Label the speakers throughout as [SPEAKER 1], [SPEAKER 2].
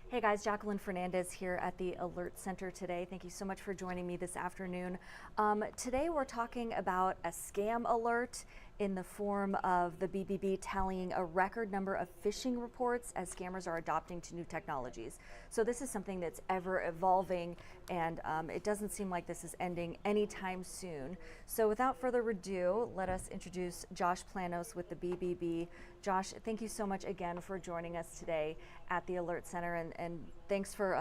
[SPEAKER 1] Hey guys, Jacqueline Fernandez here at the Alert Center today. Thank you so much for joining me this afternoon. Today we're talking about a scam alert in the form of the BBB tallying a record number of phishing reports as scammers are adopting to new technologies. So this is something that's ever evolving, and it doesn't seem like this is ending anytime soon. So without further ado, let us introduce Josh Planos with the BBB. Josh, thank you so much again for joining us today at the Alert Center, and thanks for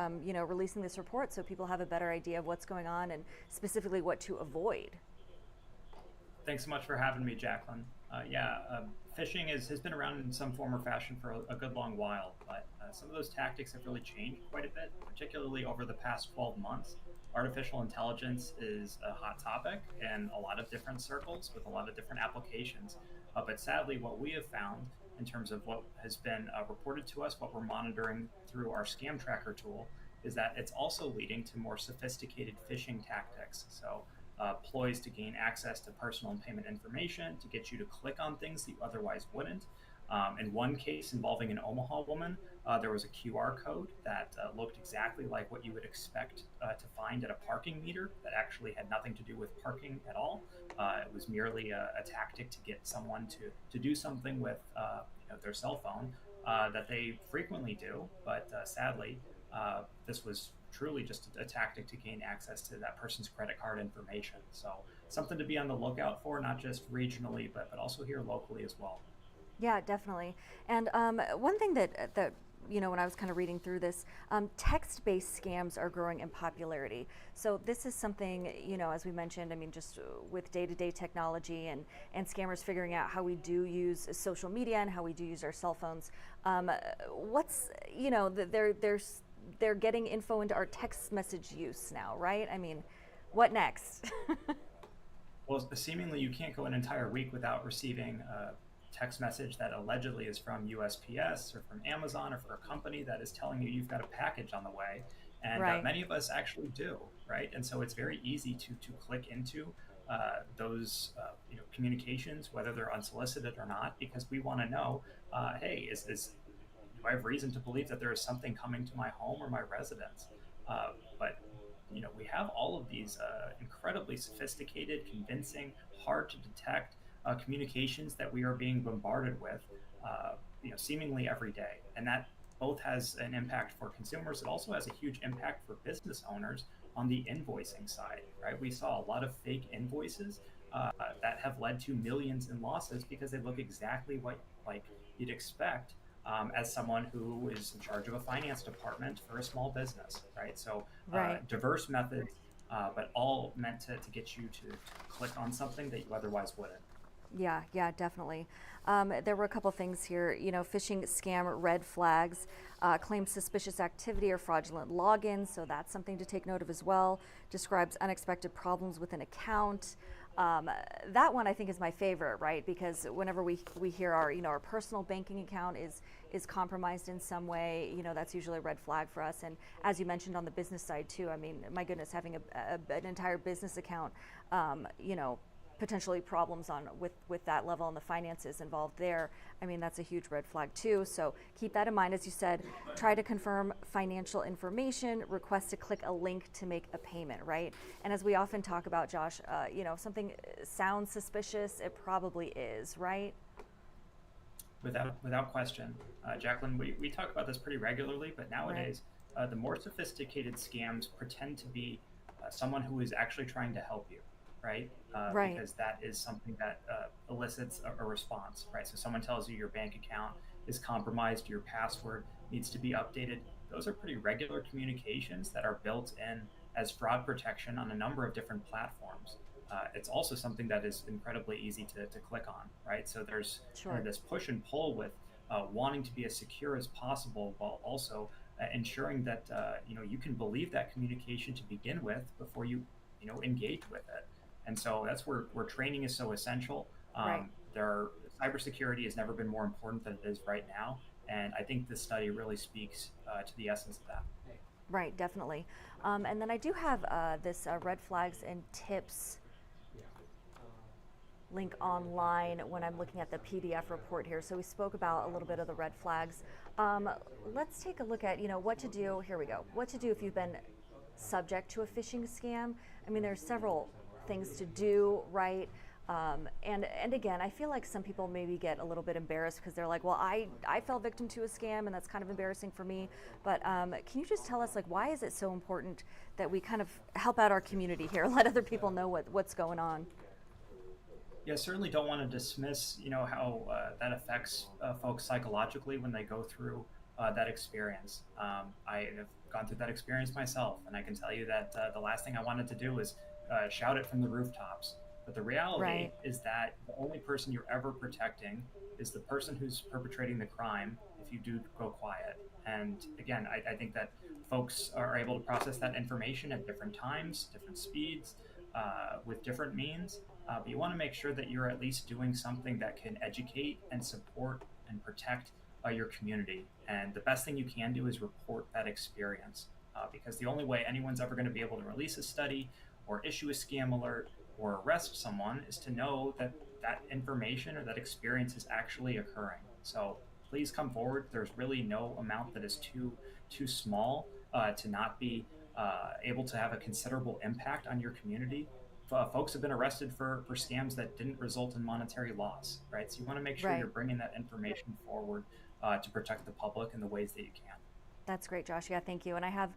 [SPEAKER 1] releasing this report so people have a better idea of what's going on and specifically what to avoid.
[SPEAKER 2] Thanks so much for having me, Jacqueline. Phishing has been around in some form or fashion for a good long while, but some of those tactics have really changed quite a bit, particularly over the past 12 months. Artificial intelligence is a hot topic in a lot of different circles with a lot of different applications. But sadly, what we have found in terms of what has been reported to us, what we're monitoring through our scam tracker tool, is that it's also leading to more sophisticated phishing tactics. So ploys to gain access to personal and payment information, to get you to click on things that you otherwise wouldn't. In one case involving an Omaha woman, there was a QR code that looked exactly like what you would expect to find at a parking meter that actually had nothing to do with parking at all. It was merely a tactic to get someone to do something with their cell phone that they frequently do, but sadly, this was truly just a tactic to gain access to that person's credit card information. So something to be on the lookout for, not just regionally, but also here locally as well.
[SPEAKER 1] Yeah, definitely. And one thing that when I was kind of reading through this, text-based scams are growing in popularity. So this is something, as we mentioned, I mean, just with day-to-day technology and scammers figuring out how we do use social media and how we do use our cell phones. What's, they're getting info into our text message use now, right? I mean, what next?
[SPEAKER 2] Well, seemingly you can't go an entire week without receiving a text message that allegedly is from USPS or from Amazon or for a company that is telling you you've got a package on the way. And
[SPEAKER 1] Right.
[SPEAKER 2] many of us actually do, right? And so it's very easy to click into those communications, whether they're unsolicited or not, because we want to know, hey, is do I have reason to believe that there is something coming to my home or my residence? But we have all of these incredibly sophisticated, convincing, hard to detect communications that we are being bombarded with, seemingly every day, and that both has an impact for consumers. It also has a huge impact for business owners on the invoicing side, right? We saw a lot of fake invoices that have led to millions in losses because they look exactly like you'd expect as someone who is in charge of a finance department for a small business, right? So
[SPEAKER 1] Right.
[SPEAKER 2] diverse methods, but all meant to get you to click on something that you otherwise wouldn't.
[SPEAKER 1] Yeah, yeah, definitely. There were a couple things here. Phishing scam red flags, claim suspicious activity or fraudulent logins, so that's something to take note of as well. Describes unexpected problems with an account. That one I think is my favorite, right? Because whenever we hear our personal banking account is compromised in some way, that's usually a red flag for us. And as you mentioned on the business side too, I mean, my goodness, having an entire business account, potentially problems with that level and the finances involved there. I mean, that's a huge red flag too. So keep that in mind. As you said, try to confirm financial information, request to click a link to make a payment, right? And as we often talk about, Josh, something sounds suspicious, it probably is, right?
[SPEAKER 2] Without question. Jacqueline, we talk about this pretty regularly, but
[SPEAKER 1] Right.
[SPEAKER 2] nowadays, the more sophisticated scams pretend to be someone who is actually trying to help you, right?
[SPEAKER 1] Right.
[SPEAKER 2] Because that is something that elicits a response, right? So someone tells you your bank account is compromised, your password needs to be updated. Those are pretty regular communications that are built in as fraud protection on a number of different platforms. It's also something that is incredibly easy to click on, right? So there's kind of
[SPEAKER 1] Sure.
[SPEAKER 2] this push and pull with wanting to be as secure as possible while also ensuring that you can believe that communication to begin with before you engage with it. And so that's where training is so essential.
[SPEAKER 1] Right.
[SPEAKER 2] Cybersecurity has never been more important than it is right now, and I think this study really speaks to the essence of that.
[SPEAKER 1] Right, definitely. And then I do have this red flags and tips link online when I'm looking at the PDF report here. So we spoke about a little bit of the red flags. Let's take a look at, what to do. Here we go. What to do if you've been subject to a phishing scam. I mean, there's several things to do, right? And again, I feel like some people maybe get a little bit embarrassed because they're like, well, I fell victim to a scam and that's kind of embarrassing for me. But can you just tell us, like, why is it so important that we kind of help out our community here, let other people know what's going on?
[SPEAKER 2] Yeah, certainly don't want to dismiss, how that affects folks psychologically when they go through that experience. I have gone through that experience myself, and I can tell you that the last thing I wanted to do was shout it from the rooftops. But the reality
[SPEAKER 1] Right,
[SPEAKER 2] is that the only person you're ever protecting is the person who's perpetrating the crime if you do go quiet. And again, I think that folks are able to process that information at different times, different speeds, with different means, but you want to make sure that you're at least doing something that can educate and support and protect your community. And the best thing you can do is report that experience, because the only way anyone's ever going to be able to release a study or issue a scam alert or arrest someone is to know that that information or that experience is actually occurring. So please come forward. There's really no amount that is too small to not be able to have a considerable impact on your community. Folks have been arrested for scams that didn't result in monetary loss, right? So you want to make sure you're
[SPEAKER 1] right.
[SPEAKER 2] bringing that information forward to protect the public in the ways that you can.
[SPEAKER 1] That's great, Josh. Yeah, thank you. And I have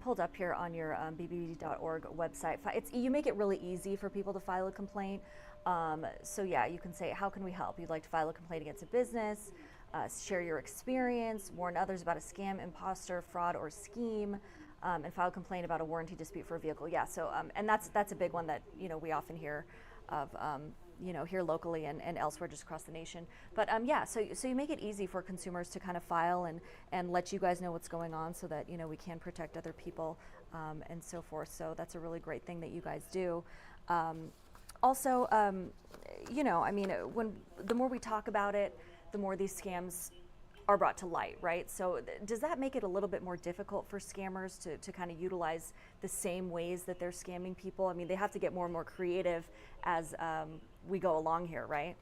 [SPEAKER 1] pulled up here on your bbb.org website. You make it really easy for people to file a complaint. So yeah, you can say, how can we help? You'd like to file a complaint against a business, share your experience, warn others about a scam, imposter, fraud, or scheme, and file a complaint about a warranty dispute for a vehicle. Yeah. So and that's a big one that we often hear of. Here locally and elsewhere just across the nation. But yeah, so you make it easy for consumers to kind of file and let you guys know what's going on so that, we can protect other people and so forth. So that's a really great thing that you guys do. Also, I mean, when the more we talk about it, the more these scams are brought to light, right? So does that make it a little bit more difficult for scammers to kind of utilize the same ways that they're scamming people? I mean, they have to get more and more creative as we go along here, right?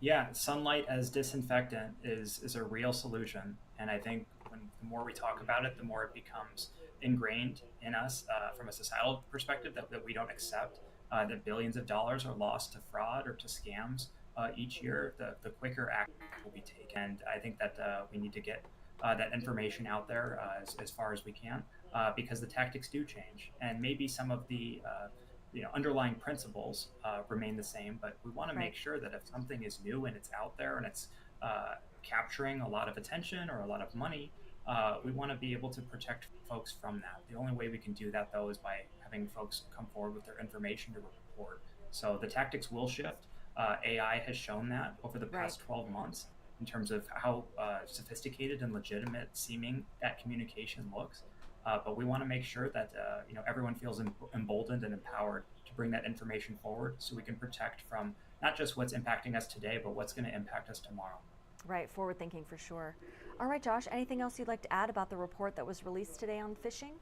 [SPEAKER 2] Yeah, sunlight as disinfectant is a real solution, and I think the more we talk about it, the more it becomes ingrained in us from a societal perspective that we don't accept that billions of dollars are lost to fraud or to scams each year. The quicker action will be taken, and I think that we need to get that information out there as far as we can because the tactics do change, and maybe some of the underlying principles remain the same, but we want to
[SPEAKER 1] Right,
[SPEAKER 2] make sure that if something is new and it's out there and it's capturing a lot of attention or a lot of money, we want to be able to protect folks from that. The only way we can do that, though, is by having folks come forward with their information to report. So the tactics will shift. AI has shown that over the
[SPEAKER 1] right.
[SPEAKER 2] past 12 months in terms of how sophisticated and legitimate seeming that communication looks. But we want to make sure that everyone feels emboldened and empowered to bring that information forward, so we can protect from not just what's impacting us today, but what's going to impact us tomorrow.
[SPEAKER 1] Right, forward thinking for sure. All right, Josh, anything else you'd like to add about the report that was released today on phishing?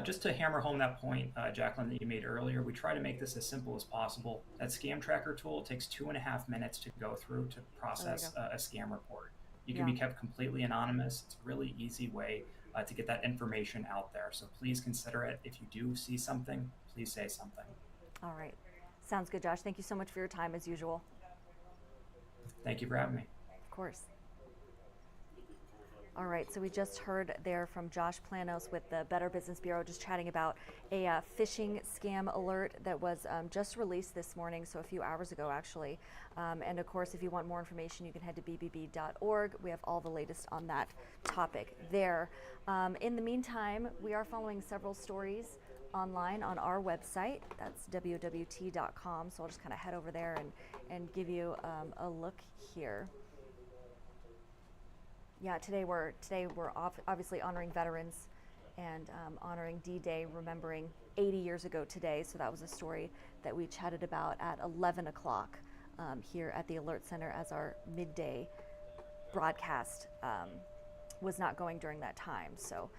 [SPEAKER 2] Just to hammer home that point, Jacqueline, that you made earlier, we try to make this as simple as possible. That scam tracker tool takes 2.5 minutes to go through to
[SPEAKER 1] Oh, there you go.
[SPEAKER 2] process a scam report. You can
[SPEAKER 1] Yeah.
[SPEAKER 2] be kept completely anonymous. It's a really easy way to get that information out there. So please consider it. If you do see something, please say something.
[SPEAKER 1] All right. Sounds good, Josh. Thank you so much for your time as usual.
[SPEAKER 2] Thank you for having me.
[SPEAKER 1] Of course. All right, so we just heard there from Josh Planos with the Better Business Bureau, just chatting about a phishing scam alert that was just released this morning, so a few hours ago actually. And of course, if you want more information, you can head to bbb.org. We have all the latest on that topic there. In the meantime, we are following several stories online on our website. That's wwt.com. So I'll just kind of head over there and give you a look here. Yeah, today we're obviously honoring veterans and honoring D-Day, remembering 80 years ago today. So that was a story that we chatted about at 11 o'clock here at the Alert Center as our midday broadcast was not going during that time. So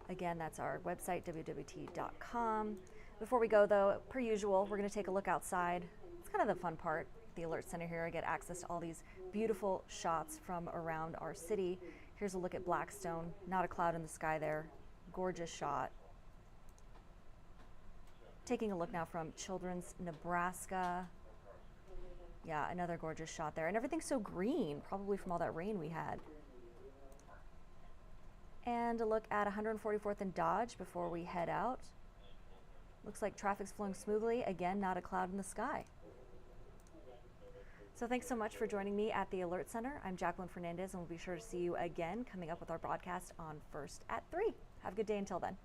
[SPEAKER 1] again, that's our website, wwt.com. Before we go though, per usual, we're gonna take a look outside. It's kind of the fun part. The Alert Center here, I get access to all these beautiful shots from around our city. Here's a look at Blackstone, not a cloud in the sky there. Gorgeous shot. Taking a look now from Children's, Nebraska. Yeah, another gorgeous shot there. And everything's so green, probably from all that rain we had. And a look at 144th and Dodge before we head out. Looks like traffic's flowing smoothly. Again, not a cloud in the sky. So thanks so much for joining me at the Alert Center. I'm Jacqueline Fernandez, and we'll be sure to see you again coming up with our broadcast on First at 3. Have a good day until then.